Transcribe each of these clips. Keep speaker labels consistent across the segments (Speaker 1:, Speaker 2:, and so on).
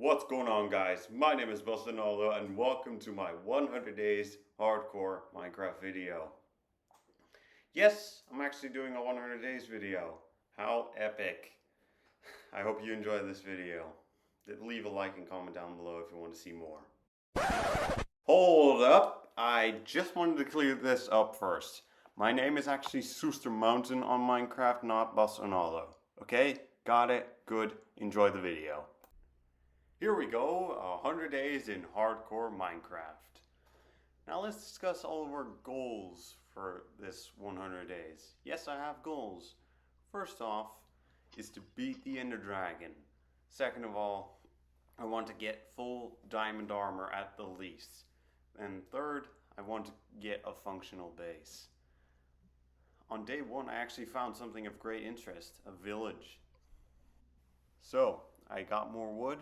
Speaker 1: What's going on, guys? My name is Bolsonaro and welcome to my 100 days hardcore Minecraft video. Yes, I'm actually doing a 100 days video. How epic. I hope you enjoy this video. Leave a like and comment down below if you want to see more. Hold up, I just wanted to clear this up first. My name is actually Suster Mountain on Minecraft, not Bolsonaro. Okay? Got it? Good. Enjoy the video. Here we go, 100 days in hardcore Minecraft. Now let's discuss all of our goals for this 100 days. Yes, I have goals. First off is to beat the Ender Dragon. Second of all, I want to get full diamond armor at the least. And third, I want to get a functional base. On day 1, I actually found something of great interest, a village. So, I got more wood,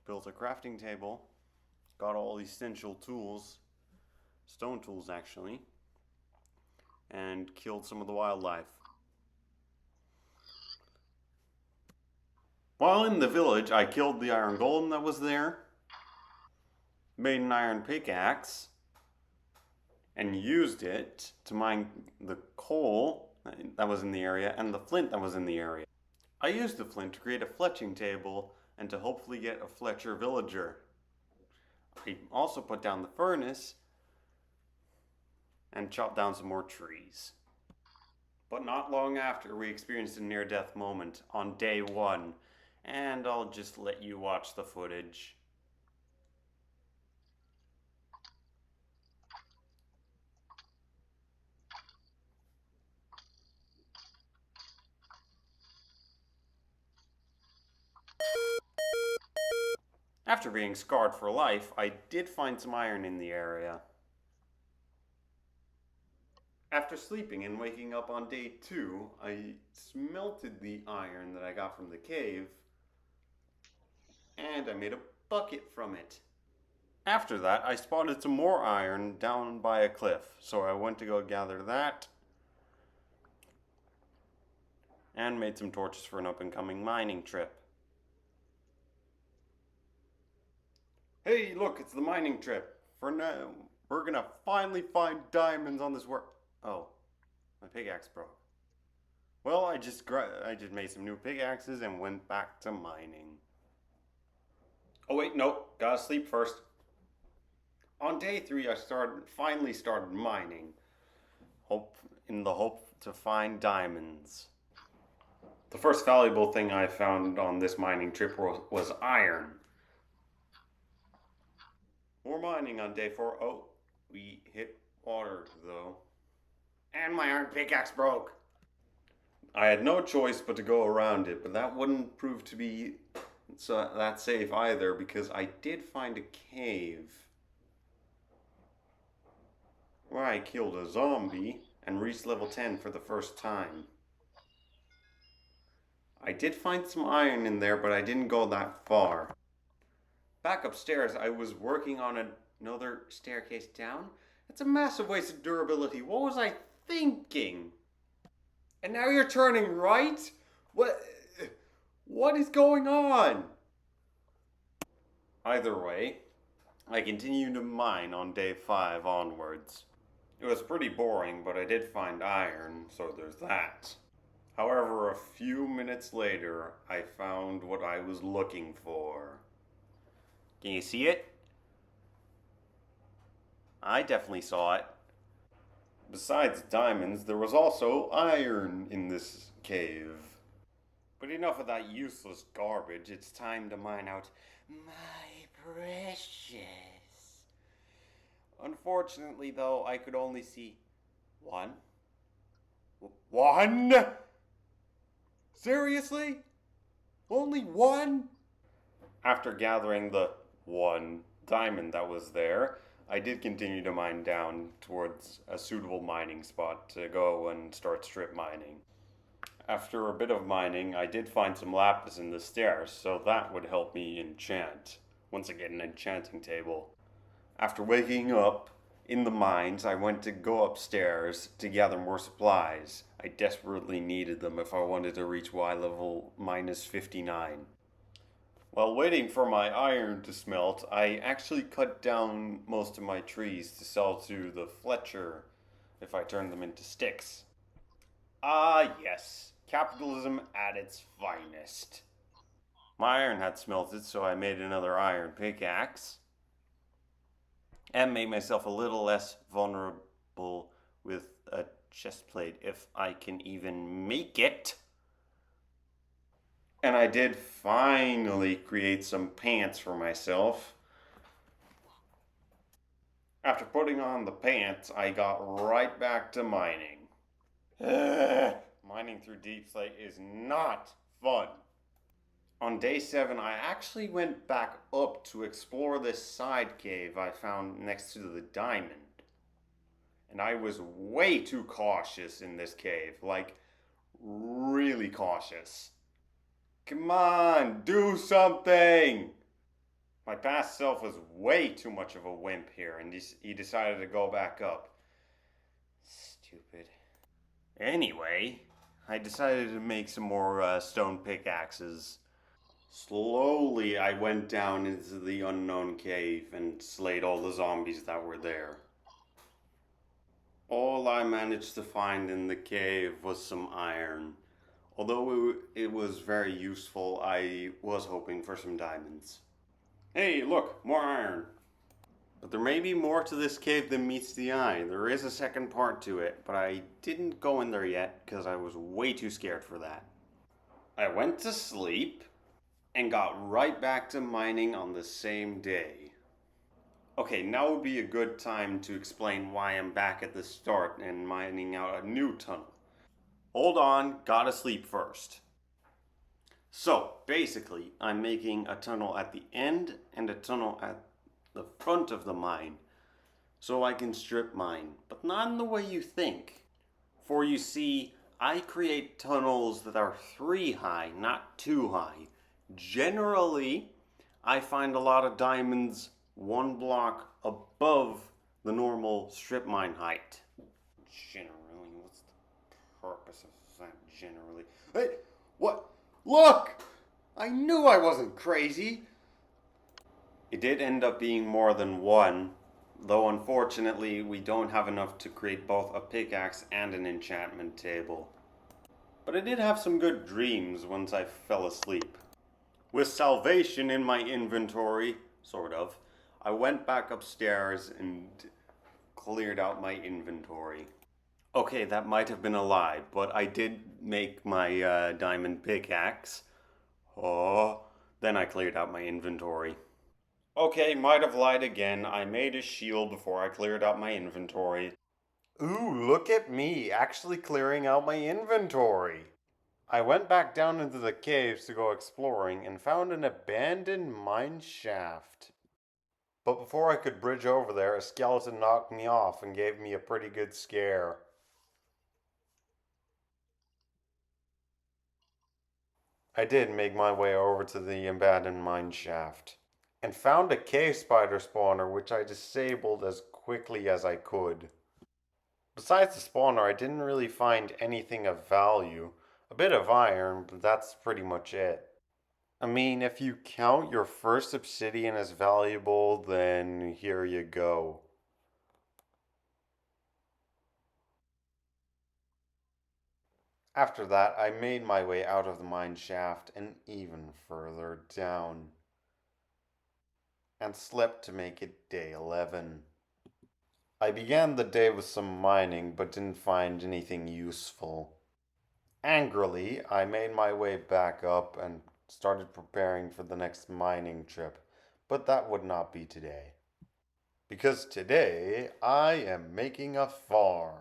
Speaker 1: built a crafting table, got all the essential tools, stone tools actually, and killed some of the wildlife. While in the village, I killed the iron golem that was there, made an iron pickaxe, and used it to mine the coal that was in the area and the flint that was in the area. I used the flint to create a fletching table and to hopefully get a Fletcher villager. I also put down the furnace and chopped down some more trees. But not long after, we experienced a near-death moment on day 1, and I'll just let you watch the footage. After being scarred for life, I did find some iron in the area. After sleeping and waking up on day 2, I smelted the iron that I got from the cave, and I made a bucket from it. After that, I spotted some more iron down by a cliff, so I went to go gather that, and made some torches for an up-and-coming mining trip. Hey, look, it's the mining trip. For now, we're gonna finally find diamonds on this work. Oh, my pickaxe broke. Well, I just made some new pickaxes and went back to mining. Oh wait, no, gotta sleep first. On day 3, I finally started mining, in the hope to find diamonds. The first valuable thing I found on this mining trip was iron. More mining on day 4. Oh, we hit water though. And my iron pickaxe broke. I had no choice but to go around it, but that wouldn't prove to be that safe either, because I did find a cave where I killed a zombie and reached level 10 for the first time. I did find some iron in there, but I didn't go that far. Back upstairs, I was working on another staircase down. That's a massive waste of durability. What was I thinking? And now you're turning right? What is going on? Either way, I continued to mine on day 5 onwards. It was pretty boring, but I did find iron, so there's that. However, a few minutes later, I found what I was looking for. Can you see it? I definitely saw it. Besides diamonds, there was also iron in this cave. But enough of that useless garbage, it's time to mine out my precious. Unfortunately though, I could only see one. One? Seriously? Only one? After gathering the 1 diamond that was there, I did continue to mine down towards a suitable mining spot to go and start strip mining. After a bit of mining, I did find some lapis in the stairs, so that would help me enchant. Once again, an enchanting table. After waking up in the mines, I went to go upstairs to gather more supplies. I desperately needed them if I wanted to reach Y level -59. While waiting for my iron to smelt, I actually cut down most of my trees to sell to the Fletcher if I turn them into sticks. Ah, yes, capitalism at its finest. My iron had smelted, so I made another iron pickaxe and made myself a little less vulnerable with a chest plate if I can even make it. And I did finally create some pants for myself. After putting on the pants, I got right back to mining. Mining through deep slate is not fun. On day 7, I actually went back up to explore this side cave I found next to the diamond. And I was way too cautious in this cave, like really cautious. Come on, do something! My past self was way too much of a wimp here, and he decided to go back up. Stupid. Anyway, I decided to make some more stone pickaxes. Slowly, I went down into the unknown cave and slayed all the zombies that were there. All I managed to find in the cave was some iron. Although it was very useful, I was hoping for some diamonds. Hey, look, more iron. But there may be more to this cave than meets the eye. There is a second part to it, but I didn't go in there yet because I was way too scared for that. I went to sleep and got right back to mining on the same day. Okay, now would be a good time to explain why I'm back at the start and mining out a new tunnel. Hold on, gotta sleep first. So, basically, I'm making a tunnel at the end and a tunnel at the front of the mine so I can strip mine, but not in the way you think. For you see, I create tunnels that are 3 high, not 2 high. Generally, I find a lot of diamonds 1 block above the normal strip mine height. Generally, what's the purpose of that generally? Hey, what? Look! I knew I wasn't crazy! It did end up being more than 1, though unfortunately we don't have enough to create both a pickaxe and an enchantment table. But I did have some good dreams once I fell asleep. With salvation in my inventory, sort of, I went back upstairs and cleared out my inventory. Okay, that might have been a lie, but I did make my diamond pickaxe. Oh, then I cleared out my inventory. Okay, might have lied again. I made a shield before I cleared out my inventory. Ooh, look at me, actually clearing out my inventory. I went back down into the caves to go exploring and found an abandoned mine shaft. But before I could bridge over there, a skeleton knocked me off and gave me a pretty good scare. I did make my way over to the abandoned mine shaft and found a cave spider spawner which I disabled as quickly as I could. Besides the spawner, I didn't really find anything of value. A bit of iron, but that's pretty much it. I mean, if you count your first obsidian as valuable, then here you go. After that, I made my way out of the mine shaft and even further down, and slept to make it day 11. I began the day with some mining, but didn't find anything useful. Angrily, I made my way back up and started preparing for the next mining trip, but that would not be today. Because today, I am making a farm.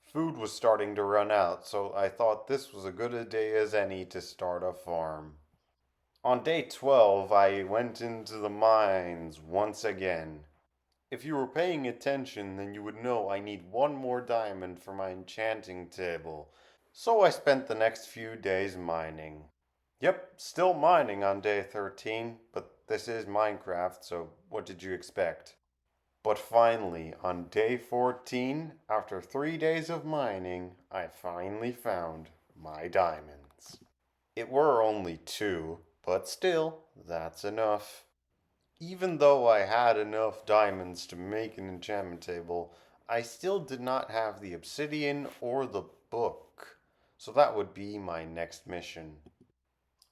Speaker 1: Food was starting to run out, so I thought this was as good a day as any to start a farm. On day 12, I went into the mines once again. If you were paying attention, then you would know I need 1 more diamond for my enchanting table. So I spent the next few days mining. Yep, still mining on day 13, but this is Minecraft, so what did you expect? But finally, on day 14, after 3 days of mining, I finally found my diamonds. It were only 2, But still, that's enough. Even though I had enough diamonds to make an enchantment table, I still did not have the obsidian or the book. So that would be my next mission.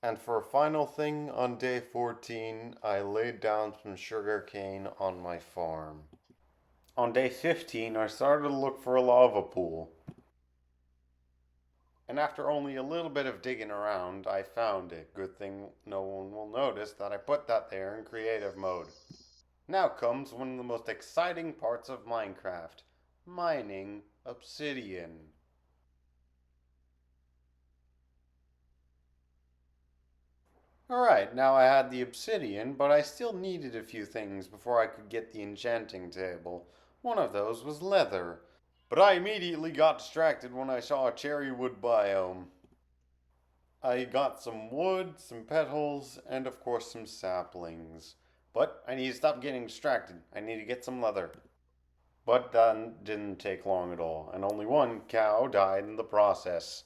Speaker 1: And for a final thing, on day 14, I laid down some sugar cane on my farm. On day 15, I started to look for a lava pool. And after only a little bit of digging around, I found it. Good thing no one will notice that I put that there in creative mode. Now comes one of the most exciting parts of Minecraft, mining obsidian. Alright, now I had the obsidian, but I still needed a few things before I could get the enchanting table. One of those was leather, but I immediately got distracted when I saw a cherry wood biome. I got some wood, some petals, and of course some saplings. But I need to stop getting distracted. I need to get some leather. But that didn't take long at all, and only one cow died in the process.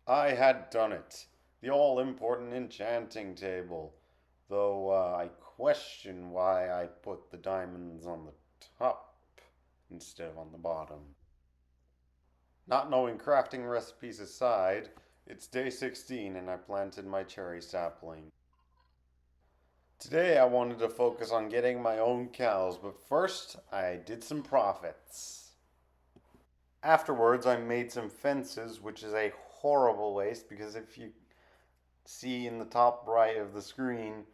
Speaker 1: I had done it. The all important enchanting table. Though I question why I put the diamonds on the top instead of on the bottom. Not knowing crafting recipes aside, it's day 16 and I planted my cherry sapling. Today I wanted to focus on getting my own cows, but first I did some profits. Afterwards I made some fences, which is a horrible waste because if you see in the top right of the screen,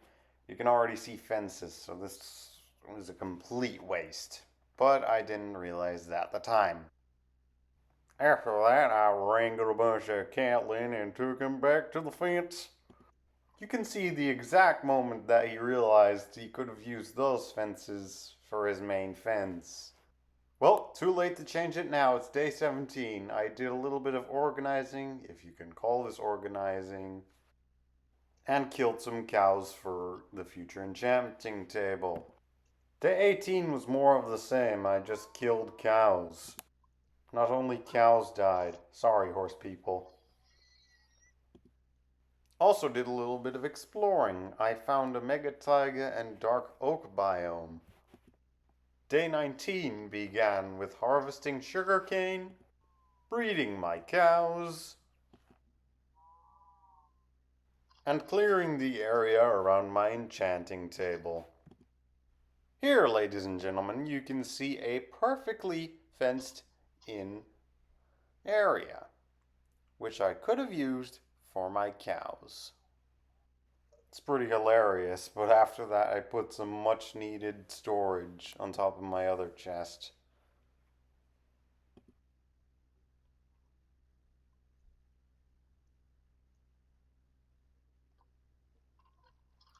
Speaker 1: you can already see fences, so this was a complete waste. But I didn't realize that at the time. After that, I wrangled a bunch of Catlin and took him back to the fence. You can see the exact moment that he realized he could have used those fences for his main fence. Well, too late to change it now. It's day 17. I did a little bit of organizing, if you can call this organizing, and killed some cows for the future enchanting table. Day 18 was more of the same. I just killed cows. Not only cows died. Sorry, horse people. Also did a little bit of exploring. I found a mega taiga and dark oak biome. Day 19 began with harvesting sugarcane, breeding my cows, and clearing the area around my enchanting table. Here, ladies and gentlemen, you can see a perfectly fenced in area, which I could have used for my cows. It's pretty hilarious, but after that I put some much needed storage on top of my other chest.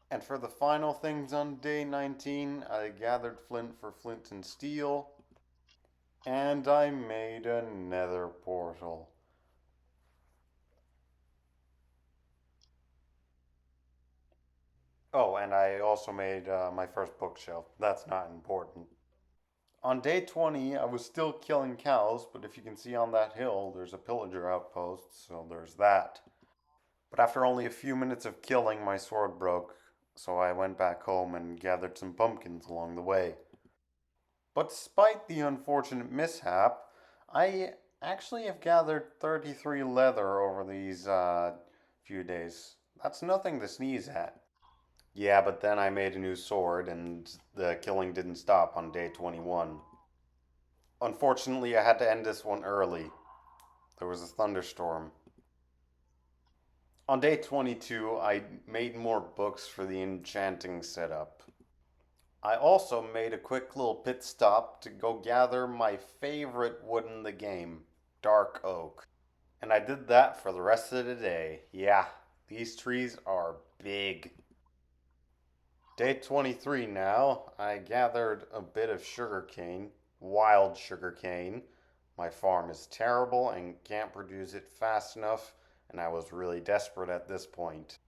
Speaker 1: And for the final things on day 19, I gathered flint for flint and steel, and I made a nether portal. Oh, and I also made my first bookshelf. That's not important. On day 20, I was still killing cows, but if you can see on that hill, there's a pillager outpost, so there's that. But after only a few minutes of killing, my sword broke, so I went back home and gathered some pumpkins along the way. But despite the unfortunate mishap, I actually have gathered 33 leather over these few days. That's nothing to sneeze at. Yeah, but then I made a new sword and the killing didn't stop on day 21. Unfortunately, I had to end this one early. There was a thunderstorm. On day 22, I made more books for the enchanting setup. I also made a quick little pit stop to go gather my favorite wood in the game, dark oak. And I did that for the rest of the day. Yeah, these trees are big. Day 23 now, I gathered a bit of sugarcane, wild sugarcane. My farm is terrible and can't produce it fast enough, and I was really desperate at this point.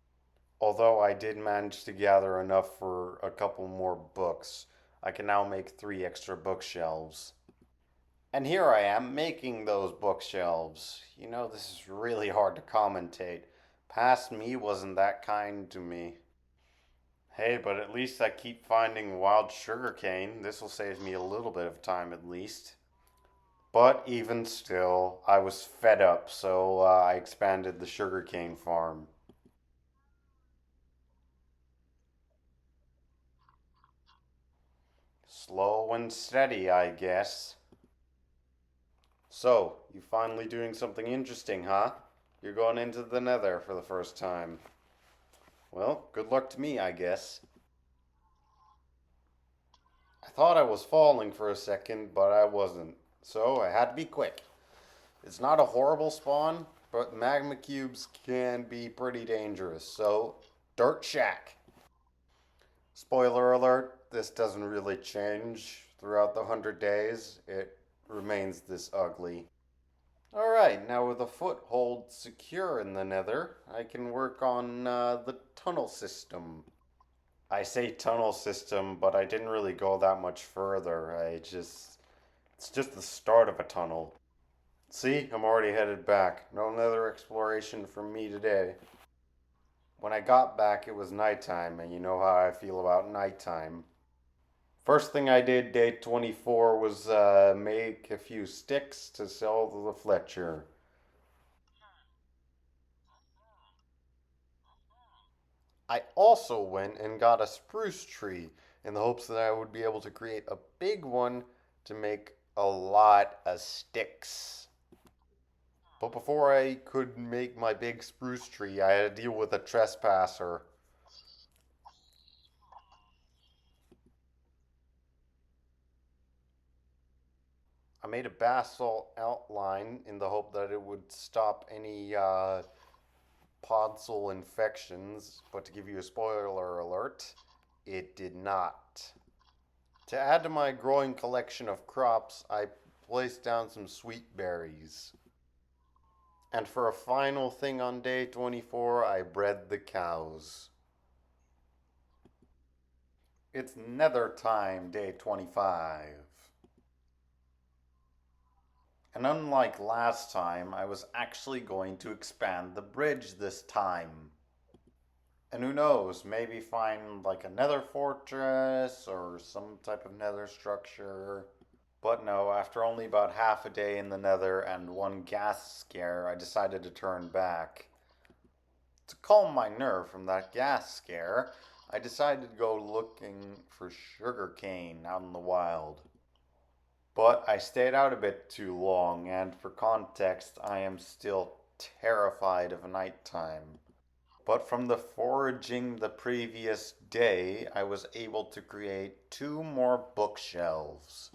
Speaker 1: Although I did manage to gather enough for a couple more books, I can now make 3 extra bookshelves. And here I am making those bookshelves. You know, this is really hard to commentate. Past me wasn't that kind to me. Hey, but at least I keep finding wild sugarcane. This will save me a little bit of time at least. But even still, I was fed up, so I expanded the sugarcane farm. Slow and steady, I guess. So, you finally doing something interesting, huh? You're going into the nether for the first time. Well, good luck to me, I guess. I thought I was falling for a second, but I wasn't. So I had to be quick. It's not a horrible spawn, but magma cubes can be pretty dangerous. So, Dirt Shack. Spoiler alert, this doesn't really change throughout the 100 days. It remains this ugly. Alright, now with a foothold secure in the nether, I can work on the tunnel system. I say tunnel system, but I didn't really go that much further. It's just the start of a tunnel. See, I'm already headed back. No nether exploration from me today. When I got back, it was nighttime, and you know how I feel about nighttime. First thing I did day 24 was make a few sticks to sell to the Fletcher. I also went and got a spruce tree in the hopes that I would be able to create a big one to make a lot of sticks. But before I could make my big spruce tree, I had to deal with a trespasser. I made a basalt outline in the hope that it would stop any podzol infections, but to give you a spoiler alert, it did not. To add to my growing collection of crops, I placed down some sweet berries. And for a final thing on day 24, I bred the cows. It's nether time, day 25. And unlike last time, I was actually going to expand the bridge this time. And who knows, maybe find like a nether fortress or some type of nether structure. But no, after only about half a day in the nether and one gas scare, I decided to turn back. To calm my nerve from that gas scare, I decided to go looking for sugarcane out in the wild. But I stayed out a bit too long, and for context, I am still terrified of nighttime. But from the foraging the previous day, I was able to create two more bookshelves.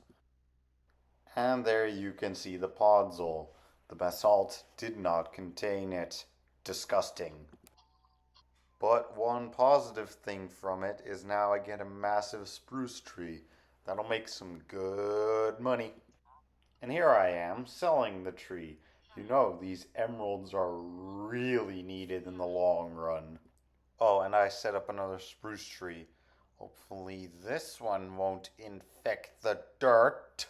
Speaker 1: And there you can see the podzol. The basalt did not contain it. Disgusting. But one positive thing from it is now I get a massive spruce tree. That'll make some good money. And here I am selling the tree. You know, these emeralds are really needed in the long run. Oh, and I set up another spruce tree. Hopefully this one won't infect the dirt.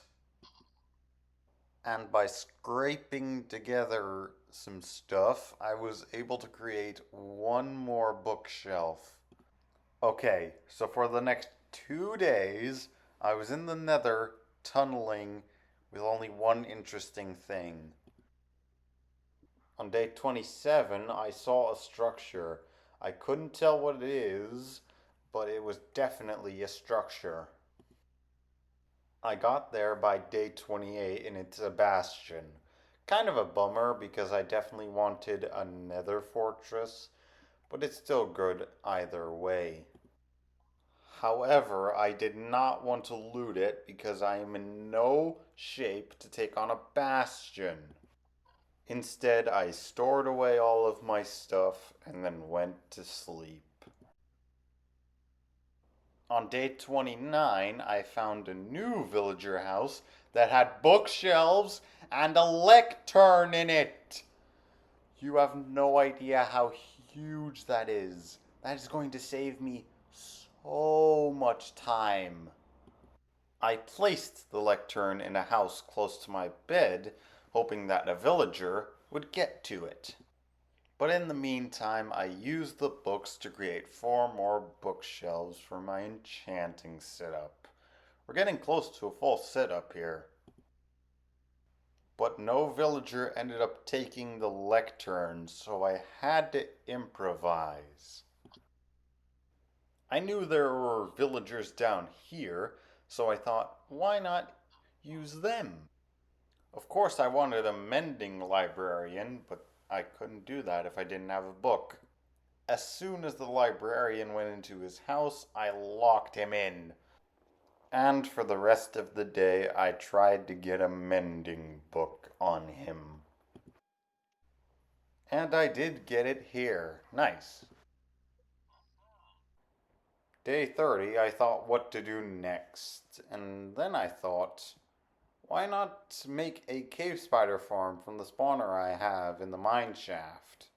Speaker 1: And by scraping together some stuff, I was able to create one more bookshelf. Okay, so for the next 2 days, I was in the nether tunneling with only one interesting thing. On day 27, I saw a structure. I couldn't tell what it is, but it was definitely a structure. I got there by day 28 and it's a bastion. Kind of a bummer because I definitely wanted a nether fortress, but it's still good either way. However, I did not want to loot it because I am in no shape to take on a bastion. Instead, I stored away all of my stuff and then went to sleep. On day 29, I found a new villager house that had bookshelves and a lectern in it. You have no idea how huge that is. That is going to save me so much time. I placed the lectern in a house close to my bed, hoping that a villager would get to it.
Speaker 2: But in the meantime, I used the books to create 4 more bookshelves for my enchanting setup. We're getting close to a full setup here. But no villager ended up taking the lectern, so I had to improvise. I knew there were villagers down here, so I thought, why not use them? Of course, I wanted a mending librarian, but I couldn't do that if I didn't have a book. As soon as the librarian went into his house, I locked him in. And for the rest of the day, I tried to get a mending book on him. And I did get it here. Nice. Day 30, I thought what to do next. And then I thought, why not make a cave spider farm from the spawner I have in the mine shaft?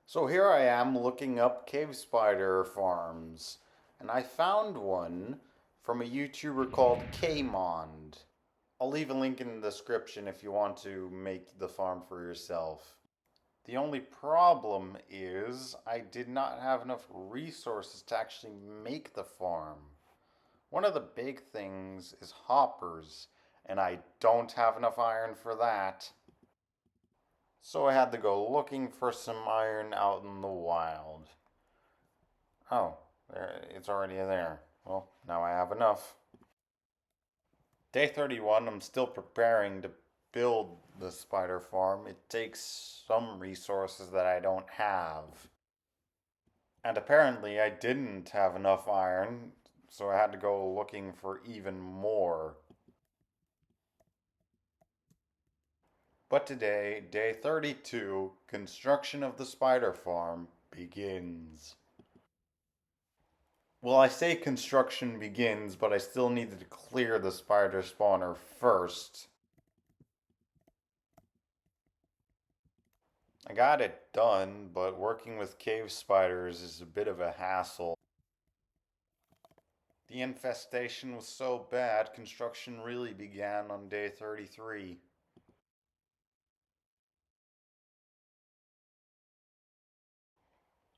Speaker 2: So here I am looking up cave spider farms, and I found one from a YouTuber called Kmond. I'll leave a link in the description if you want to make the farm for yourself. The only problem is I did not have enough resources to actually make the farm. One of the big things is hoppers, and I don't have enough iron for that. So I had to go looking for some iron out in the wild. Oh, it's already there. Well, now I have enough. Day 31, I'm still preparing to build the spider farm. It takes some resources that I don't have. And apparently I didn't have enough iron, so I had to go looking for even more. But today, day 32, construction of the spider farm begins. Well, I say construction begins, but I still needed to clear the spider spawner first. I got it done, but working with cave spiders is a bit of a hassle. The infestation was so bad, construction really began on day 33.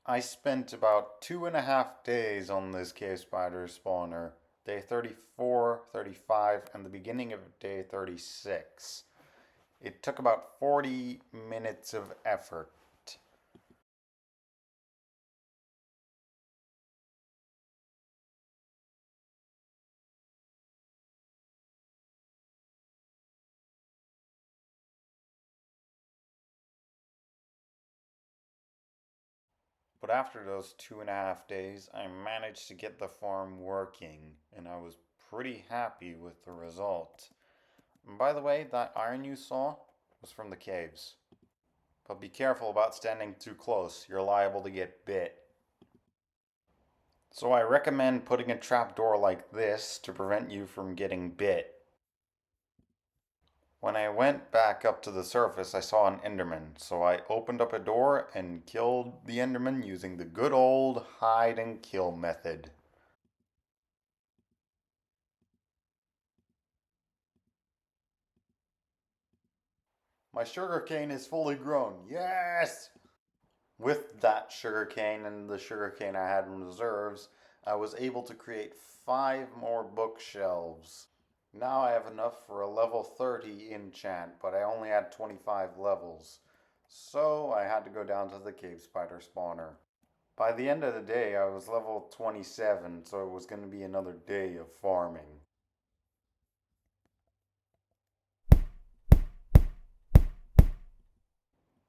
Speaker 2: I spent about 2.5 days on this cave spider spawner. Day 34, 35, and the beginning of day 36. It took about 40 minutes of effort. But after those 2.5 days, I managed to get the farm working, and I was pretty happy with the result. And by the way, that iron you saw was from the caves. But be careful about standing too close, you're liable to get bit. So I recommend putting a trapdoor like this to prevent you from getting bit. When I went back up to the surface, I saw an Enderman, so I opened up a door and killed the Enderman using the good old hide and kill method. My sugarcane is fully grown. Yes! With that sugarcane and the sugarcane I had in reserves, I was able to create 5 more bookshelves. Now I have enough for a level 30 enchant, but I only had 25 levels. So I had to go down to the cave spider spawner. By the end of the day, I was level 27, so it was going to be another day of farming.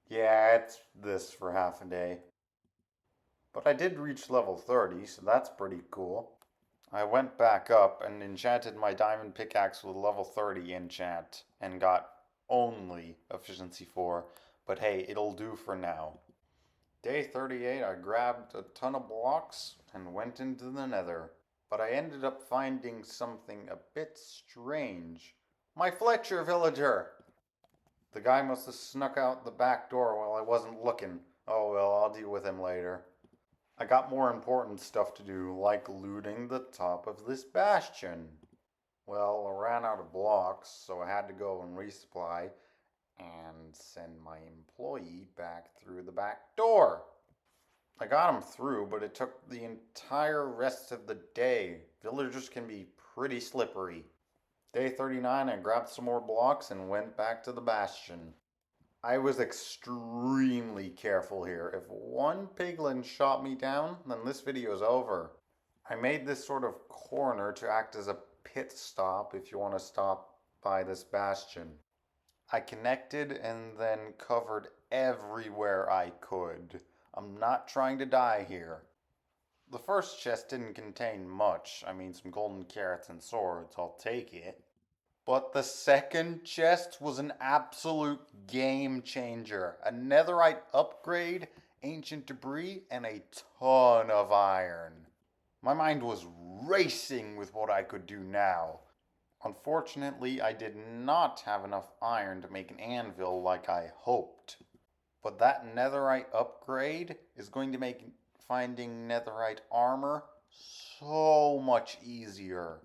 Speaker 2: Yeah, it's this for half a day. But I did reach level 30, so that's pretty cool. I went back up and enchanted my diamond pickaxe with level 30 enchant and got only efficiency 4, but hey, it'll do for now. Day 38, I grabbed a ton of blocks and went into the nether, but I ended up finding something a bit strange. My Fletcher villager! The guy must have snuck out the back door while I wasn't looking. Oh well, I'll deal with him later. I got more important stuff to do, like looting the top of this bastion. Well, I ran out of blocks, so I had to go and resupply, and send my employee back through the back door. I got him through, but it took the entire rest of the day. Villagers can be pretty slippery. Day 39, I grabbed some more blocks and went back to the bastion. I was extremely careful here. If one piglin shot me down, then this video is over. I made this sort of corner to act as a pit stop if you want to stop by this bastion. I connected and then covered everywhere I could. I'm not trying to die here. The first chest didn't contain much. I mean, some golden carrots and swords, I'll take it. But the second chest was an absolute game changer. A netherite upgrade, ancient debris, and a ton of iron. My mind was racing with what I could do now. Unfortunately, I did not have enough iron to make an anvil like I hoped. But that netherite upgrade is going to make finding netherite armor so much easier.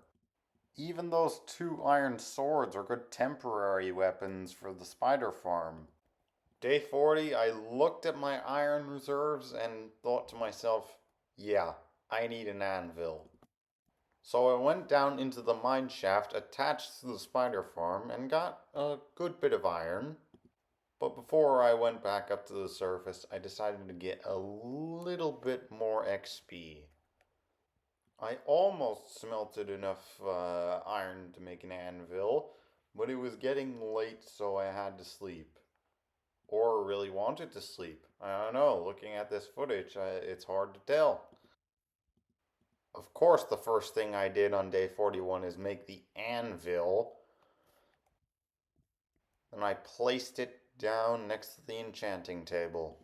Speaker 2: Even those 2 iron swords are good temporary weapons for the spider farm. Day 40, I looked at my iron reserves and thought to myself, yeah, I need an anvil. So I went down into the mine shaft attached to the spider farm and got a good bit of iron. But before I went back up to the surface, I decided to get a little bit more XP. I almost smelted enough iron to make an anvil, but it was getting late, so I had to sleep. Or really wanted to sleep. I don't know, looking at this footage, it's hard to tell. Of course, the first thing I did on day 41 is make the anvil. And I placed it down next to the enchanting table.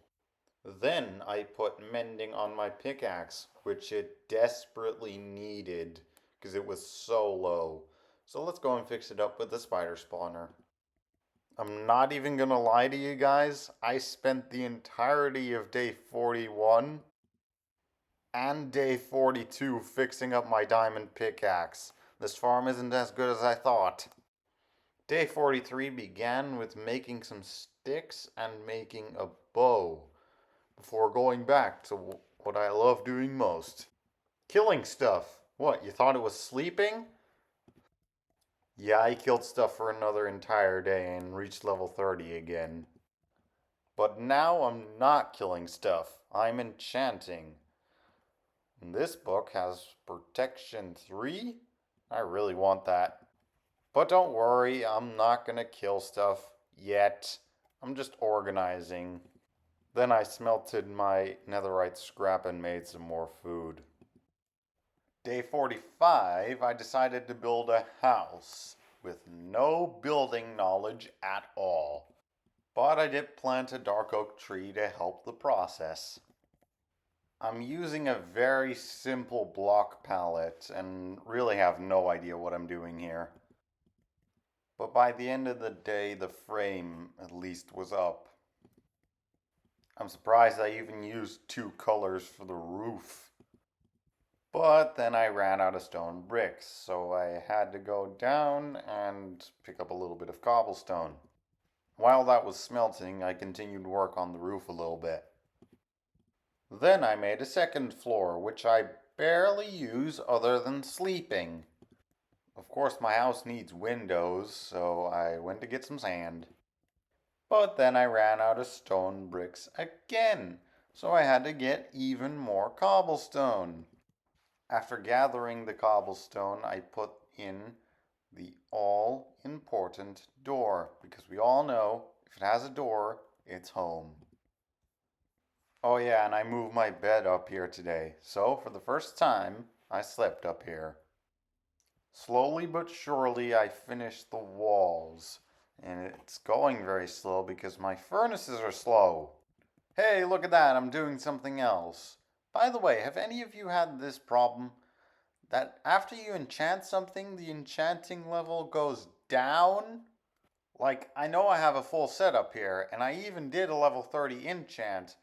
Speaker 2: Then I put mending on my pickaxe, which it desperately needed because it was so low. So let's go and fix it up with the spider spawner. I'm not even gonna lie to you guys, I spent the entirety of day 41 and day 42 fixing up my diamond pickaxe. This farm isn't as good as I thought. Day 43 began with making some sticks and making a bow, before going back to what I love doing most. Killing stuff. What, you thought it was sleeping? Yeah, I killed stuff for another entire day and reached level 30 again. But now I'm not killing stuff, I'm enchanting. And this book has protection 3? I really want that. But don't worry, I'm not gonna kill stuff yet. I'm just organizing. Then I smelted my netherite scrap and made some more food. Day 45, I decided to build a house with no building knowledge at all. But I did plant a dark oak tree to help the process. I'm using a very simple block palette and really have no idea what I'm doing here. But by the end of the day, the frame at least was up. I'm surprised I even used 2 colors for the roof. But then I ran out of stone bricks, so I had to go down and pick up a little bit of cobblestone. While that was smelting, I continued work on the roof a little bit. Then I made a second floor, which I barely use other than sleeping. Of course, my house needs windows, so I went to get some sand. But then I ran out of stone bricks again, so I had to get even more cobblestone. After gathering the cobblestone, I put in the all-important door, because we all know if it has a door, it's home. Oh yeah, and I moved my bed up here today, so for the first time, I slept up here. Slowly but surely, I finished the walls. And it's going very slow because my furnaces are slow. Hey, look at that, I'm doing something else. By the way, have any of you had this problem? That after you enchant something, the enchanting level goes down? Like, I know I have a full setup here, and I even did a level 30 enchant,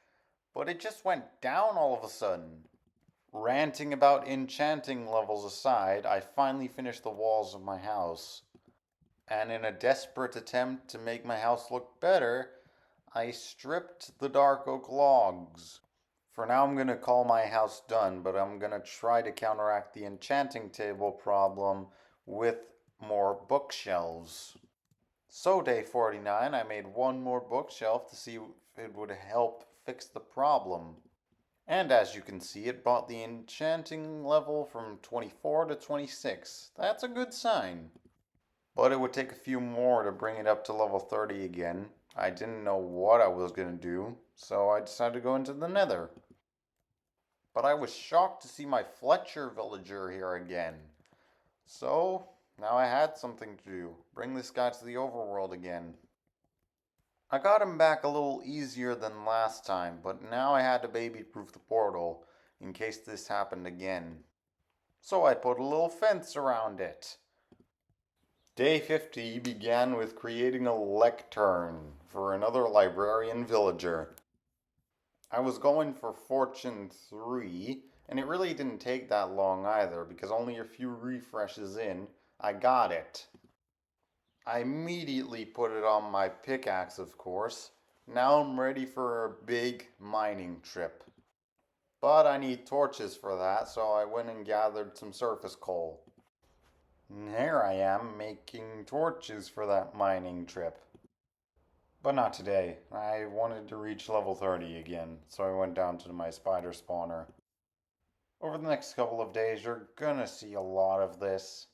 Speaker 2: but it just went down all of a sudden. Ranting about enchanting levels aside, I finally finished the walls of my house. And in a desperate attempt to make my house look better, I stripped the dark oak logs. For now, I'm going to call my house done, but I'm going to try to counteract the enchanting table problem with more bookshelves. So, day 49, I made one more bookshelf to see if it would help fix the problem. And as you can see, it brought the enchanting level from 24 to 26. That's a good sign. But it would take a few more to bring it up to level 30 again. I didn't know what I was going to do, so I decided to go into the nether. But I was shocked to see my Fletcher villager here again. So, now I had something to do. Bring this guy to the overworld again. I got him back a little easier than last time, but now I had to baby-proof the portal in case this happened again. So I put a little fence around it. Day 50 began with creating a lectern for another librarian villager. I was going for Fortune 3, and it really didn't take that long either, because only a few refreshes in, I got it. I immediately put it on my pickaxe, of course. Now I'm ready for a big mining trip. But I need torches for that, so I went and gathered some surface coal. And here I am making torches for that mining trip. But not today. I wanted to reach level 30 again, so I went down to my spider spawner. Over the next couple of days, you're gonna see a lot of this.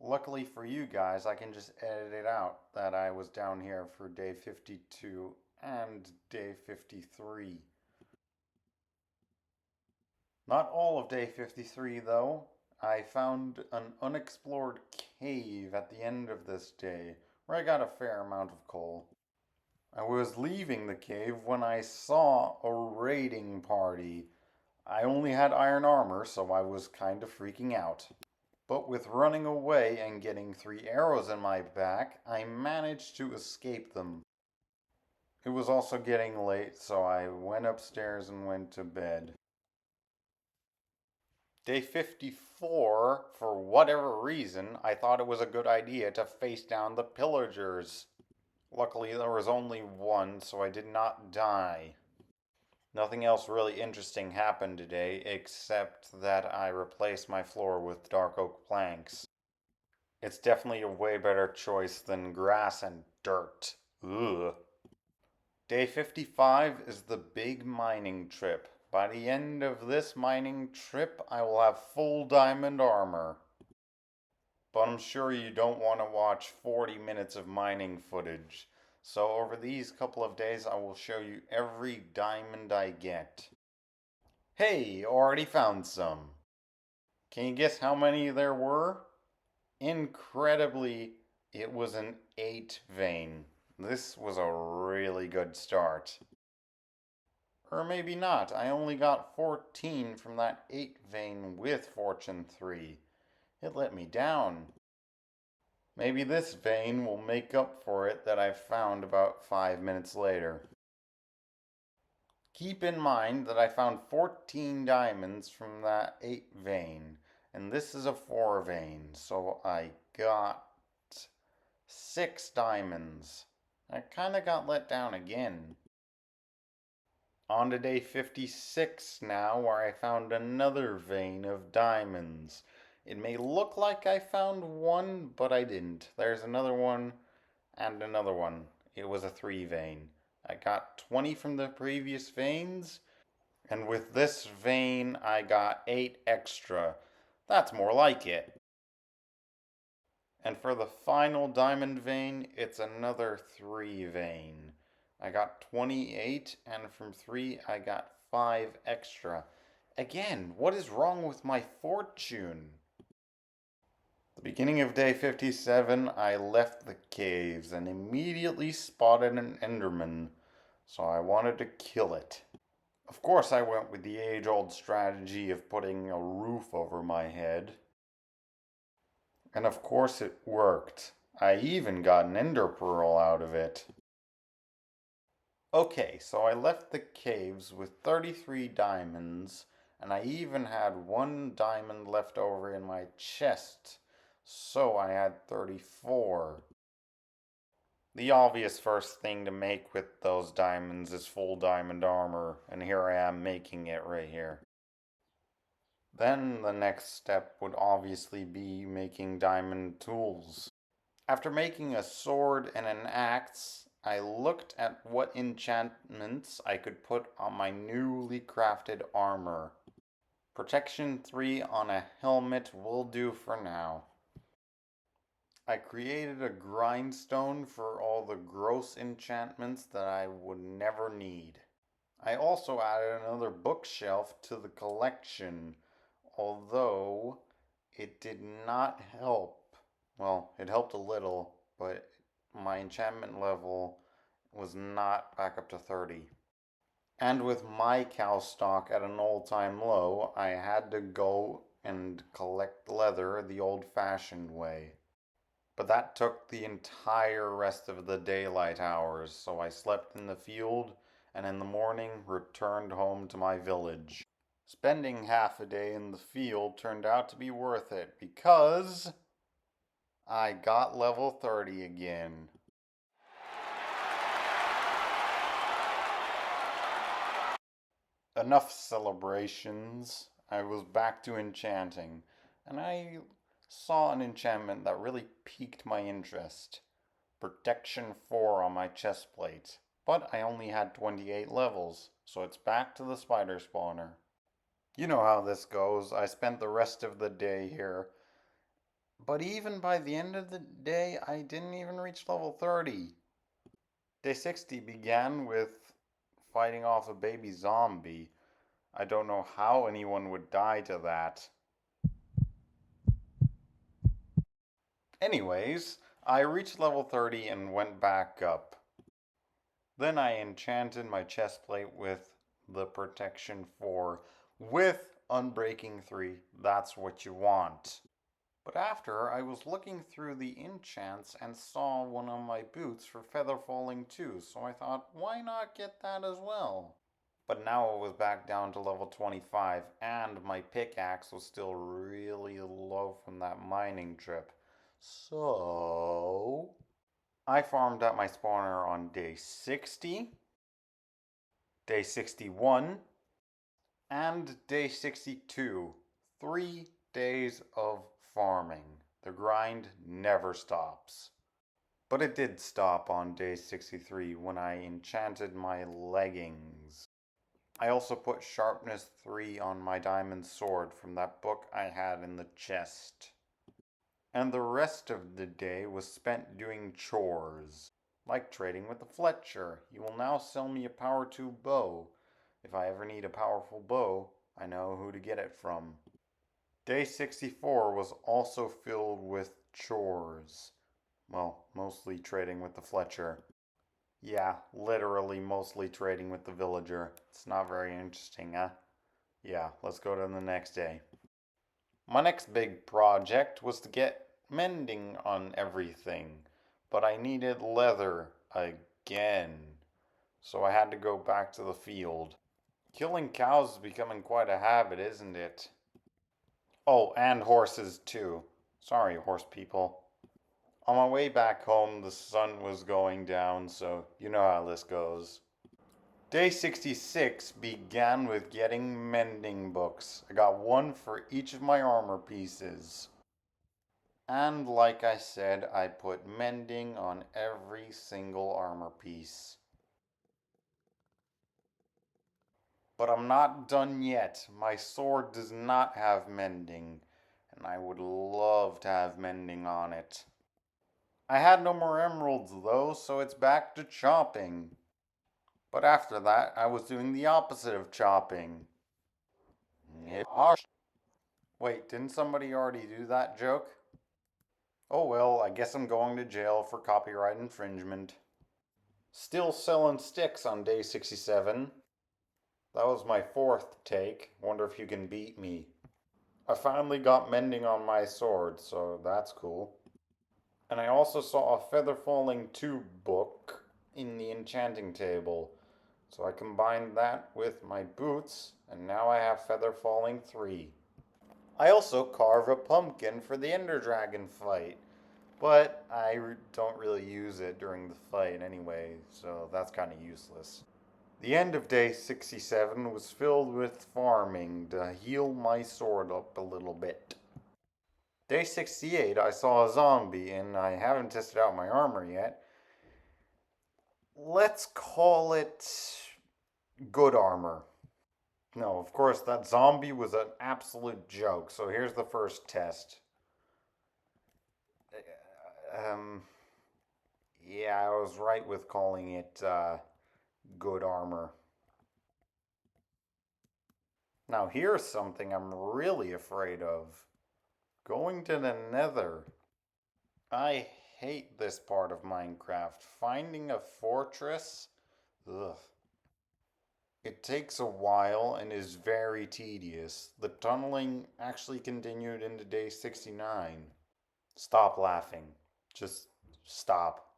Speaker 2: Luckily for you guys, I can just edit it out that I was down here for day 52 and day 53. Not all of day 53 though. I found an unexplored cave at the end of this day where I got a fair amount of coal. I was leaving the cave when I saw a raiding party. I only had iron armor, so I was kind of freaking out. But with running away and getting 3 arrows in my back, I managed to escape them. It was also getting late, so I went upstairs and went to bed. Day 54, for whatever reason, I thought it was a good idea to face down the pillagers. Luckily, there was only one, so I did not die. Nothing else really interesting happened today, except that I replaced my floor with dark oak planks. It's definitely a way better choice than grass and dirt. Ugh. Day 55 is the big mining trip. By the end of this mining trip, I will have full diamond armor. But I'm sure you don't want to watch 40 minutes of mining footage. So over these couple of days, I will show you every diamond I get. Hey, already found some. Can you guess how many there were? Incredibly, it was an 8 vein. This was a really good start. Or maybe not. I only got 14 from that 8 vein with Fortune 3. It let me down. Maybe this vein will make up for it that I found about 5 minutes later. Keep in mind that I found 14 diamonds from that 8 vein, and this is a 4 vein, so I got 6 diamonds. I kinda got let down again. On to day 56 now, where I found another vein of diamonds. It may look like I found one, but I didn't. There's another one and another one. It was a 3 vein. I got 20 from the previous veins, and with this vein I got 8 extra. That's more like it. And for the final diamond vein, it's another 3 vein. I got 28, and from 3 I got 5 extra. Again, what is wrong with my fortune? The beginning of day 57, I left the caves and immediately spotted an Enderman, so I wanted to kill it. Of course, I went with the age-old strategy of putting a roof over my head. And of course it worked. I even got an ender pearl out of it. Okay, so I left the caves with 33 diamonds, and I even had 1 diamond left over in my chest. So I had 34. The obvious first thing to make with those diamonds is full diamond armor, and here I am making it right here. Then the next step would obviously be making diamond tools. After making a sword and an axe, I looked at what enchantments I could put on my newly crafted armor. Protection 3 on a helmet will do for now. I created a grindstone for all the gross enchantments that I would never need. I also added another bookshelf to the collection, although it did not help. Well, it helped a little, but my enchantment level was not back up to 30. And with my cow stock at an all-time low, I had to go and collect leather the old-fashioned way. But that took the entire rest of the daylight hours, so I slept in the field and in the morning returned home to my village. Spending half a day in the field turned out to be worth it because I got level 30 again. Enough celebrations. I was back to enchanting, and I saw an enchantment that really piqued my interest. Protection 4 on my chest plate. But I only had 28 levels, so it's back to the spider spawner. You know how this goes. I spent the rest of the day here. But even by the end of the day, I didn't even reach level 30. Day 60 began with fighting off a baby zombie. I don't know how anyone would die to that. Anyways, I reached level 30 and went back up. Then I enchanted my chest plate with the protection 4 with unbreaking 3. That's what you want. But after, I was looking through the enchants and saw one on my boots for feather falling 2, so I thought, why not get that as well? But now it was back down to level 25, and my pickaxe was still really low from that mining trip. So I farmed out my spawner on day 60, day 61, and day 62. 3 days of farming. The grind never stops. But it did stop on day 63 when I enchanted my leggings. I also put sharpness 3 on my diamond sword from that book I had in the chest. And the rest of the day was spent doing chores, like trading with the Fletcher. He will now sell me a power 2 bow. If I ever need a powerful bow, I know who to get it from. Day 64 was also filled with chores. Well, mostly trading with the Fletcher. Yeah, literally mostly trading with the villager. It's not very interesting, huh? Yeah, let's go to the next day. My next big project was to get mending on everything, but I needed leather again, so I had to go back to the field. Killing cows is becoming quite a habit, isn't it? Oh, and horses too. Sorry, horse people. On my way back home, the sun was going down, so you know how this goes. Day 66 began with getting mending books. I got one for each of my armor pieces. And like I said, I put mending on every single armor piece. But I'm not done yet. My sword does not have mending, and I would love to have mending on it. I had no more emeralds though, so it's back to chopping. But after that, I was doing the opposite of chopping. Wait, didn't somebody already do that joke? Oh well, I guess I'm going to jail for copyright infringement. Still selling sticks on day 67. That was my 4th take. Wonder if you can beat me. I finally got mending on my sword, so that's cool. And I also saw a Feather Falling 2 book in the enchanting table. So I combined that with my boots, and now I have Feather Falling 3. I also carve a pumpkin for the Ender Dragon fight. But don't really use it during the fight anyway, so that's kind of useless. The end of day 67 was filled with farming to heal my sword up a little bit. Day 68, I saw a zombie, and I haven't tested out my armor yet. Let's call it good armor. No, of course, that zombie was an absolute joke, so here's the first test. Um, yeah, I was right with calling it good armor. Now, here's something I'm really afraid of. Going to the nether. I hate this part of Minecraft. Finding a fortress? Ugh. It takes a while and is very tedious. The tunneling actually continued into day 69. Stop laughing. Just stop.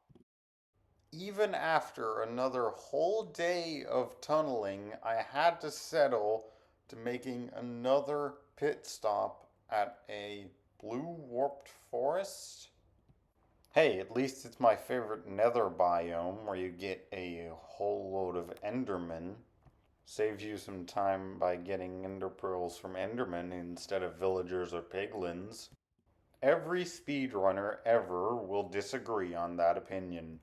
Speaker 2: Even after another whole day of tunneling, I had to settle to making another pit stop at a blue warped forest. Hey, at least it's my favorite nether biome where you get a whole load of endermen. Saves you some time by getting ender pearls from endermen instead of villagers or piglins. Every speedrunner ever will disagree on that opinion.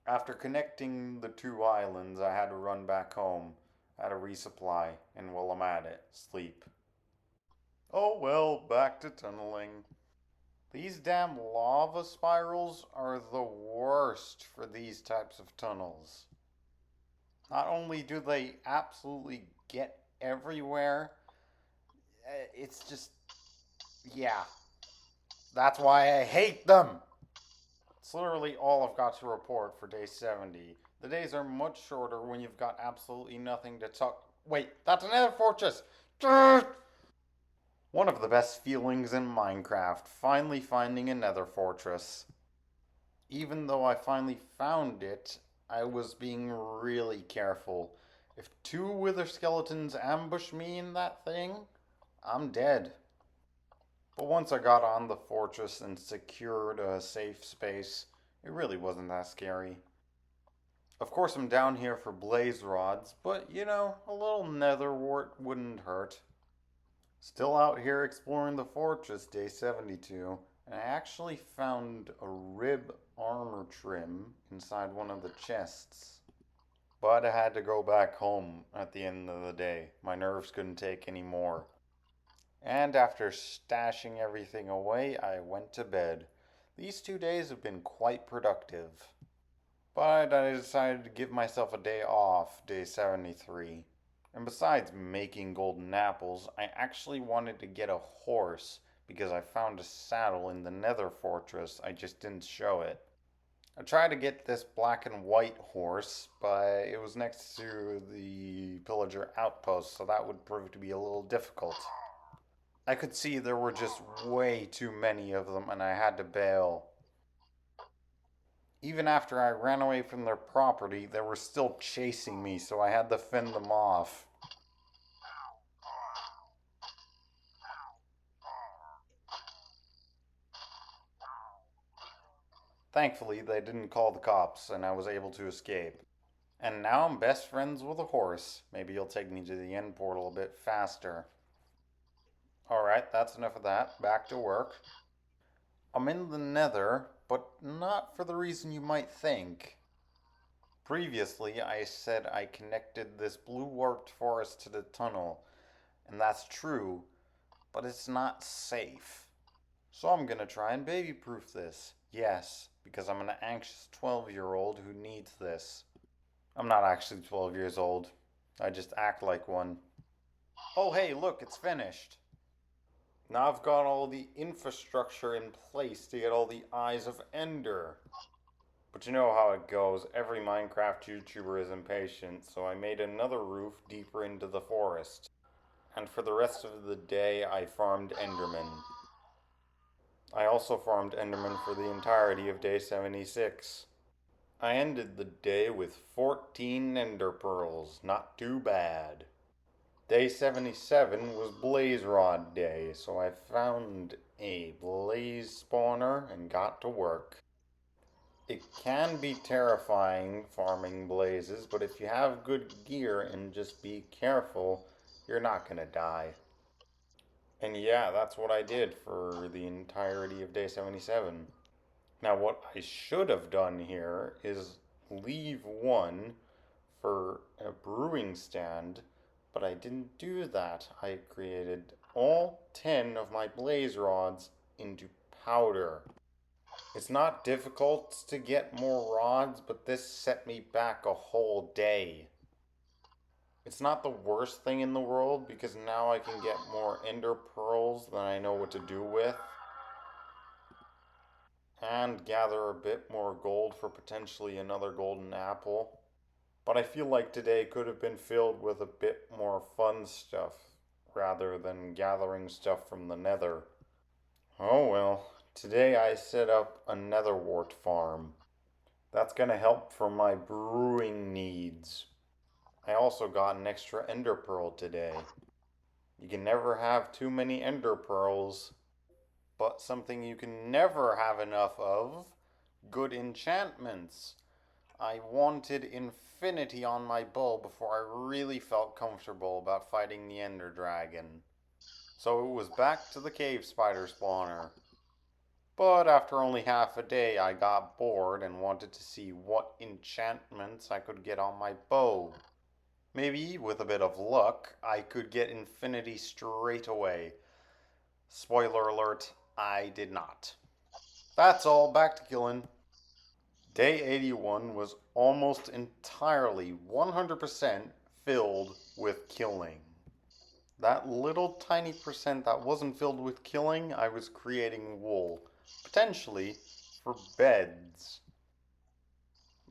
Speaker 2: After connecting the two islands, I had to run back home, had a resupply, and while I'm at it, sleep. Oh well, back to tunneling. These damn lava spirals are the worst for these types of tunnels. Not only do they absolutely get everywhere, it's just, yeah, that's why I hate them. It's literally all I've got to report for day 70. The days are much shorter when you've got absolutely nothing to talk. Wait, that's another fortress! One of the best feelings in Minecraft, finally finding another fortress. Even though I finally found it, I was being really careful. If two wither skeletons ambush me in that thing, I'm dead. But once I got on the fortress and secured a safe space, it really wasn't that scary. Of course, I'm down here for blaze rods, but you know, a little nether wart wouldn't hurt. Still out here exploring the fortress, day 72, and I actually found a rib armor trim inside one of the chests. But I had to go back home at the end of the day. My nerves couldn't take any more. And after stashing everything away, I went to bed. These 2 days have been quite productive. But I decided to give myself a day off, day 73. And besides making golden apples, I actually wanted to get a horse because I found a saddle in the nether fortress, I just didn't show it. I tried to get this black and white horse, but it was next to the pillager outpost, so that would prove to be a little difficult. I could see there were just way too many of them and I had to bail. Even after I ran away from their property, they were still chasing me, so I had to fend them off. Thankfully, they didn't call the cops and I was able to escape. And now I'm best friends with a horse. Maybe you'll take me to the end portal a bit faster. Alright, that's enough of that. Back to work. I'm in the nether, but not for the reason you might think. Previously, I said I connected this blue warped forest to the tunnel, and that's true, but it's not safe. So I'm gonna try and baby proof this. Yes, because I'm an anxious 12-year-old who needs this. I'm not actually 12 years old. I just act like one. Oh hey, look, it's finished. Now I've got all the infrastructure in place to get all the Eyes of Ender. But you know how it goes, every Minecraft YouTuber is impatient, so I made another roof deeper into the forest. And for the rest of the day, I farmed Endermen. I also farmed Enderman for the entirety of day 76. I ended the day with 14 Ender Pearls, not too bad. Day 77 was Blaze Rod Day, so I found a blaze spawner and got to work. It can be terrifying farming blazes, but if you have good gear and just be careful, you're not gonna die. And yeah, that's what I did for the entirety of day 77. Now, what I should have done here is leave one for a brewing stand, but I didn't do that. I created all 10 of my blaze rods into powder. It's not difficult to get more rods, but this set me back a whole day. It's not the worst thing in the world because now I can get more ender pearls than I know what to do with, and gather a bit more gold for potentially another golden apple. But I feel like today could have been filled with a bit more fun stuff rather than gathering stuff from the nether. Oh well, today I set up a netherwort farm. That's gonna help for my brewing needs. I also got an extra ender pearl today. You can never have too many ender pearls, but something you can never have enough of, good enchantments. I wanted infinity on my bow before I really felt comfortable about fighting the ender dragon. So it was back to the cave spider spawner. But after only half a day, I got bored and wanted to see what enchantments I could get on my bow. Maybe, with a bit of luck, I could get infinity straight away. Spoiler alert, I did not. That's all, back to killing. Day 81 was almost entirely 100% filled with killing. That little tiny percent that wasn't filled with killing, I was creating wool. Potentially for beds.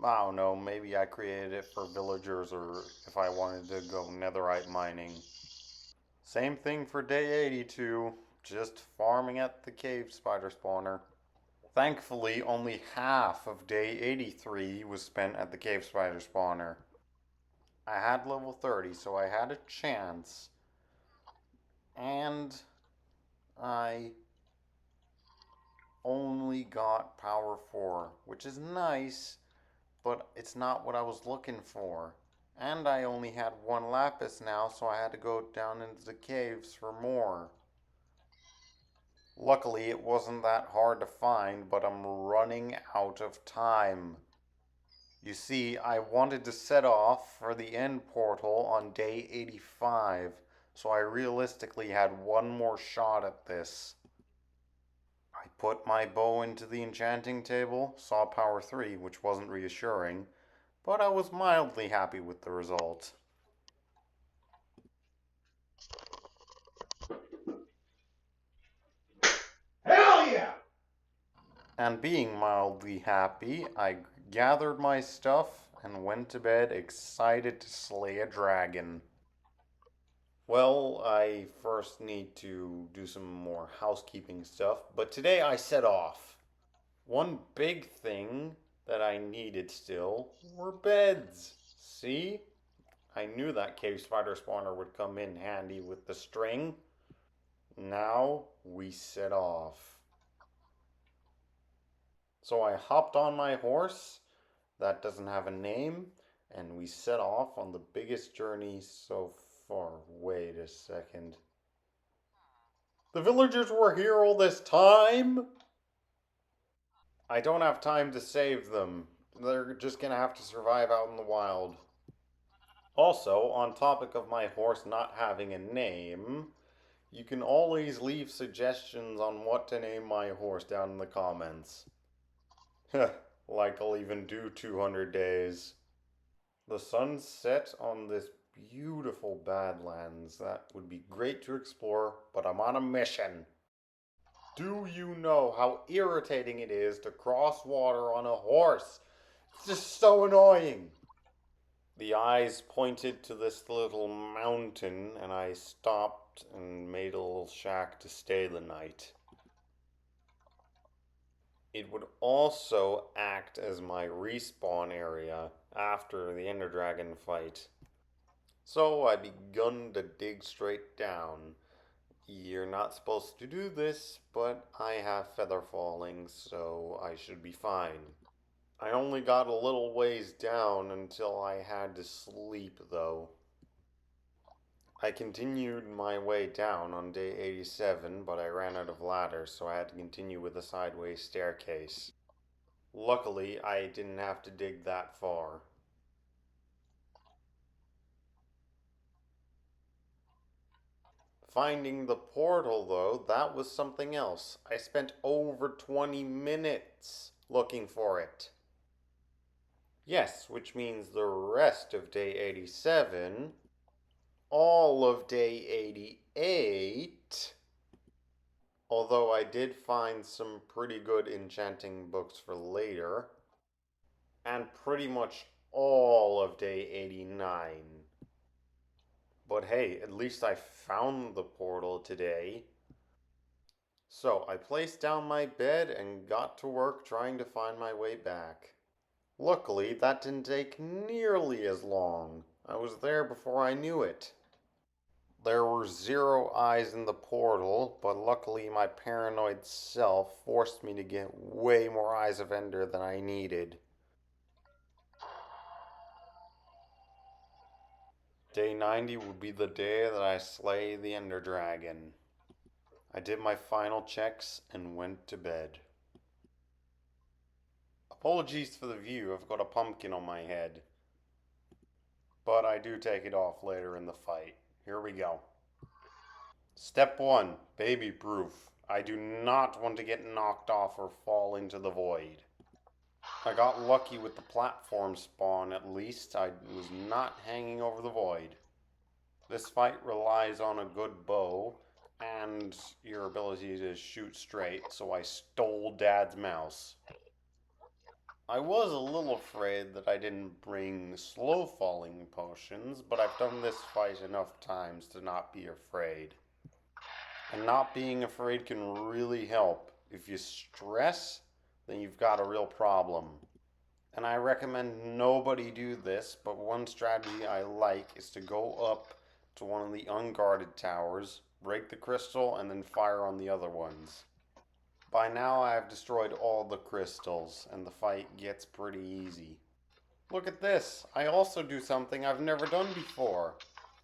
Speaker 2: I don't know, maybe I created it for villagers or if I wanted to go netherite mining. Same thing for day 82, just farming at the cave spider spawner. Thankfully, only half of day 83 was spent at the cave spider spawner. I had level 30, so I had a chance. And I only got power 4, which is nice, but it's not what I was looking for. And I only had one lapis now, so I had to go down into the caves for more. Luckily, it wasn't that hard to find, but I'm running out of time. You see, I wanted to set off for the end portal on day 85, so I realistically had one more shot at this. I put my bow into the enchanting table, saw power 3, which wasn't reassuring, but I was mildly happy with the result.
Speaker 3: Hell yeah!
Speaker 2: And being mildly happy, I gathered my stuff and went to bed excited to slay a dragon. Well, I first need to do some more housekeeping stuff, but today I set off. One big thing that I needed still were beds. See? I knew that cave spider spawner would come in handy with the string. Now we set off. So I hopped on my horse, that doesn't have a name, and we set off on the biggest journey so far. Wait a second. The villagers were here all this time? I don't have time to save them. They're just gonna have to survive out in the wild. Also, on topic of my horse not having a name, you can always leave suggestions on what to name my horse down in the comments. Like I'll even do 200 days. The sun set on this beautiful Badlands that would be great to explore, but I'm on a mission. Do you know how irritating it is to cross water on a horse? It's just so annoying. The eyes pointed to this little mountain, and I stopped and made a little shack to stay the night. It would also act as my respawn area after the Ender Dragon fight. So I begun to dig straight down. You're not supposed to do this, but I have feather falling, so I should be fine. I only got a little ways down until I had to sleep, though. I continued my way down on day 87, but I ran out of ladders, so I had to continue with a sideways staircase. Luckily, I didn't have to dig that far. Finding the portal, though, that was something else. I spent over 20 minutes looking for it. Yes, which means the rest of day 87, all of day 88, although I did find some pretty good enchanting books for later, and pretty much all of day 89. But hey, at least I found the portal today. So I placed down my bed and got to work trying to find my way back. Luckily, that didn't take nearly as long. I was there before I knew it. There were 0 eyes in the portal, but luckily my paranoid self forced me to get way more eyes of Ender than I needed. Day 90 would be the day that I slay the Ender Dragon. I did my final checks and went to bed. Apologies for the view, I've got a pumpkin on my head. But I do take it off later in the fight. Here we go. Step 1, baby proof. I do not want to get knocked off or fall into the void. I got lucky with the platform spawn at least. I was not hanging over the void. This fight relies on a good bow and your ability to shoot straight, so I stole Dad's mouse. I was a little afraid that I didn't bring slow falling potions, but I've done this fight enough times to not be afraid. And not being afraid can really help. If you stress, then you've got a real problem. And I recommend nobody do this, but one strategy I like is to go up to one of the unguarded towers, break the crystal, and then fire on the other ones. By now I have destroyed all the crystals, and the fight gets pretty easy. Look at this! I also do something I've never done before.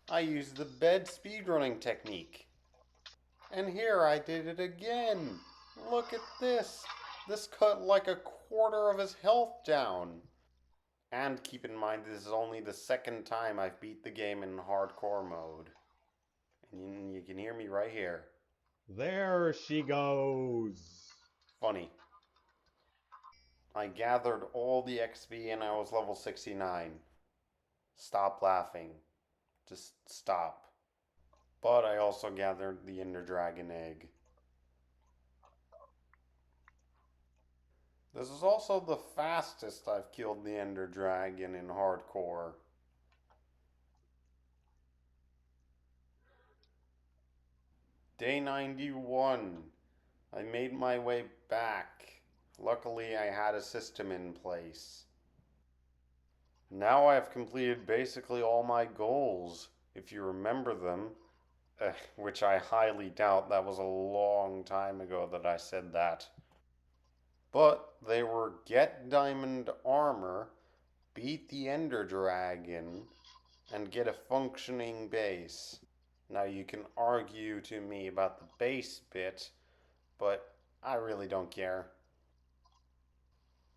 Speaker 2: I use the bed speedrunning technique. And here I did it again! Look at this! This cut like a quarter of his health down. And keep in mind this is only the second time I've beat the game in hardcore mode. And you can hear me right here.
Speaker 3: There she goes.
Speaker 2: Funny. I gathered all the XP and I was level 69. Stop laughing. Just stop. But I also gathered the Ender Dragon egg. This is also the fastest I've killed the Ender Dragon in hardcore. Day 91. I made my way back. Luckily, I had a system in place. Now I have completed basically all my goals, if you remember them, which I highly doubt. That was a long time ago that I said that. But they were get diamond armor, beat the Ender Dragon, and get a functioning base. Now you can argue to me about the base bit, but I really don't care.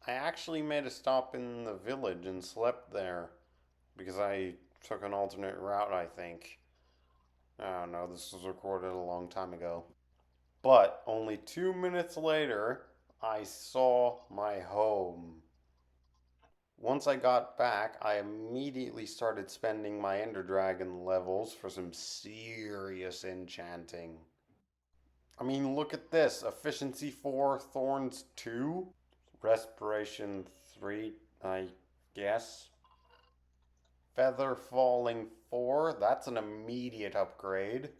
Speaker 2: I actually made a stop in the village and slept there because I took an alternate route, I think. I don't know, this was recorded a long time ago. But only 2 minutes later, I saw my home. Once I got back, I immediately started spending my Ender Dragon levels for some serious enchanting. I mean, look at this. Efficiency 4, Thorns 2, Respiration 3, I guess. Feather Falling 4, that's an immediate upgrade.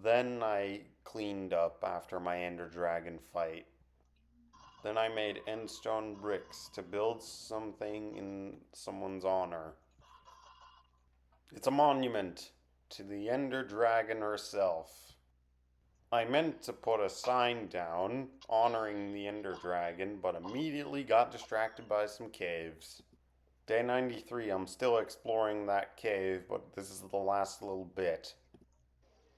Speaker 2: Then I cleaned up after my Ender Dragon fight. Then I made endstone bricks to build something in someone's honor. It's a monument to the Ender Dragon herself. I meant to put a sign down honoring the Ender Dragon, but immediately got distracted by some caves. Day 93, I'm still exploring that cave, but this is the last little bit.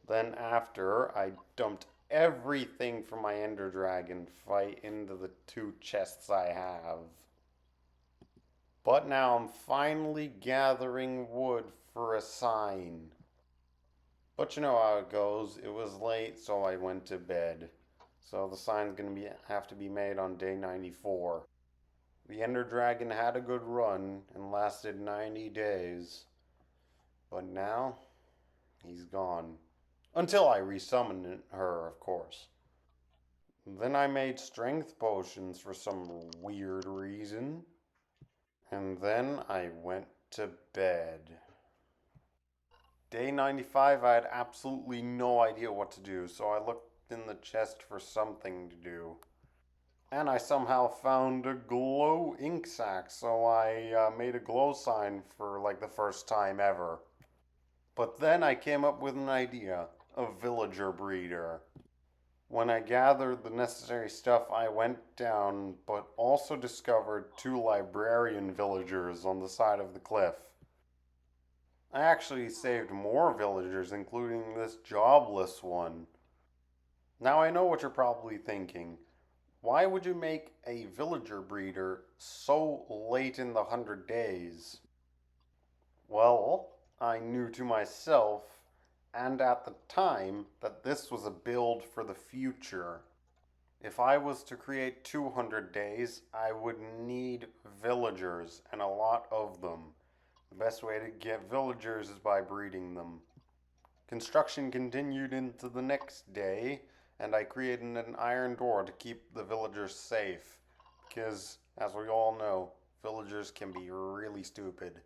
Speaker 2: Then after, I dumped everything from my Ender Dragon fight into the 2 chests I have. But now I'm finally gathering wood for a sign. But you know how it goes. It was late, so I went to bed. So the sign's gonna have to be made on day 94. The Ender Dragon had a good run and lasted 90 days. But now, he's gone. Until I resummoned her, of course. Then I made strength potions for some weird reason. And then I went to bed. Day 95, I had absolutely no idea what to do, so I looked in the chest for something to do. And I somehow found a glow ink sac, so I made a glow sign for like the first time ever. But then I came up with an idea, a villager breeder. When I gathered the necessary stuff, I went down, but also discovered 2 librarian villagers on the side of the cliff. I actually saved more villagers, including this jobless one. Now I know what you're probably thinking. Why would you make a villager breeder so late in the 100 days? Well, I knew to myself and at the time that this was a build for the future. If I was to create 200 days, I would need villagers and a lot of them. The best way to get villagers is by breeding them. Construction continued into the next day, and I created an iron door to keep the villagers safe. Because, as we all know, villagers can be really stupid.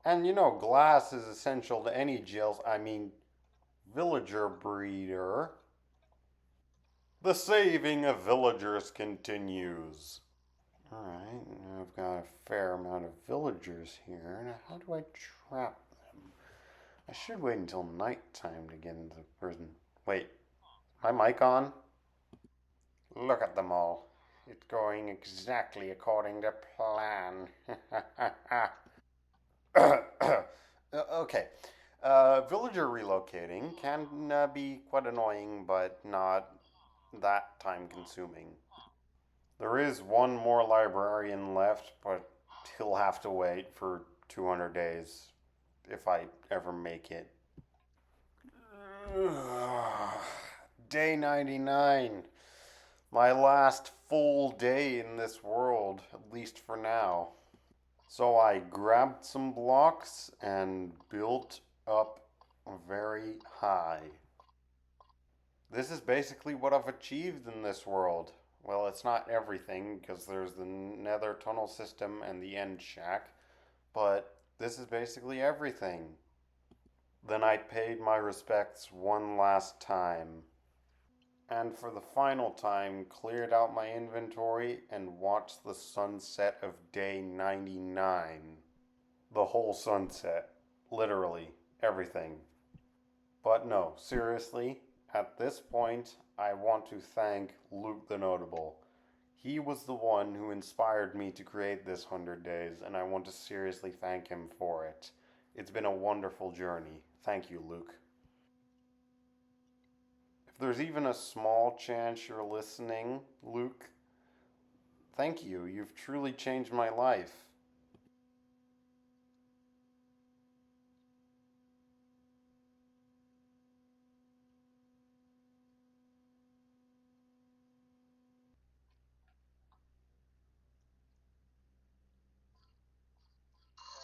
Speaker 2: And you know, glass is essential to any villager breeder. The saving of villagers continues. Alright, now I've got a fair amount of villagers here. Now, how do I trap them? I should wait until nighttime to get into the prison. Wait, my mic on? Look at them all. It's going exactly according to plan. Okay. Villager relocating can be quite annoying, but not that time consuming. There is one more librarian left, but he'll have to wait for 200 days if I ever make it. Day 99. My last full day in this world, at least for now. So I grabbed some blocks and built up very high. This is basically what I've achieved in this world. Well, it's not everything, because there's the nether tunnel system and the end shack, but this is basically everything. Then I paid my respects one last time. And for the final time, cleared out my inventory and watched the sunset of day 99. The whole sunset. Literally, everything. But no, seriously, at this point, I want to thank Luke the Notable. He was the one who inspired me to create this 100 days, and I want to seriously thank him for it. It's been a wonderful journey. Thank you, Luke. If there's even a small chance you're listening, Luke, thank you. You've truly changed my life.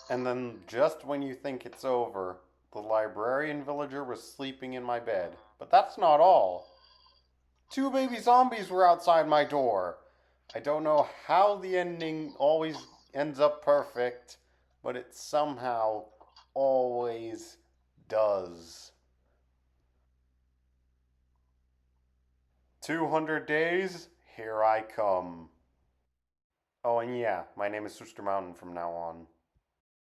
Speaker 2: And then, just when you think it's over, the librarian villager was sleeping in my bed. But that's not all. 2 baby zombies were outside my door. I don't know how the ending always ends up perfect, but it somehow always does. 200 days, here I come. Oh, and yeah, my name is Suster Mountain from now on.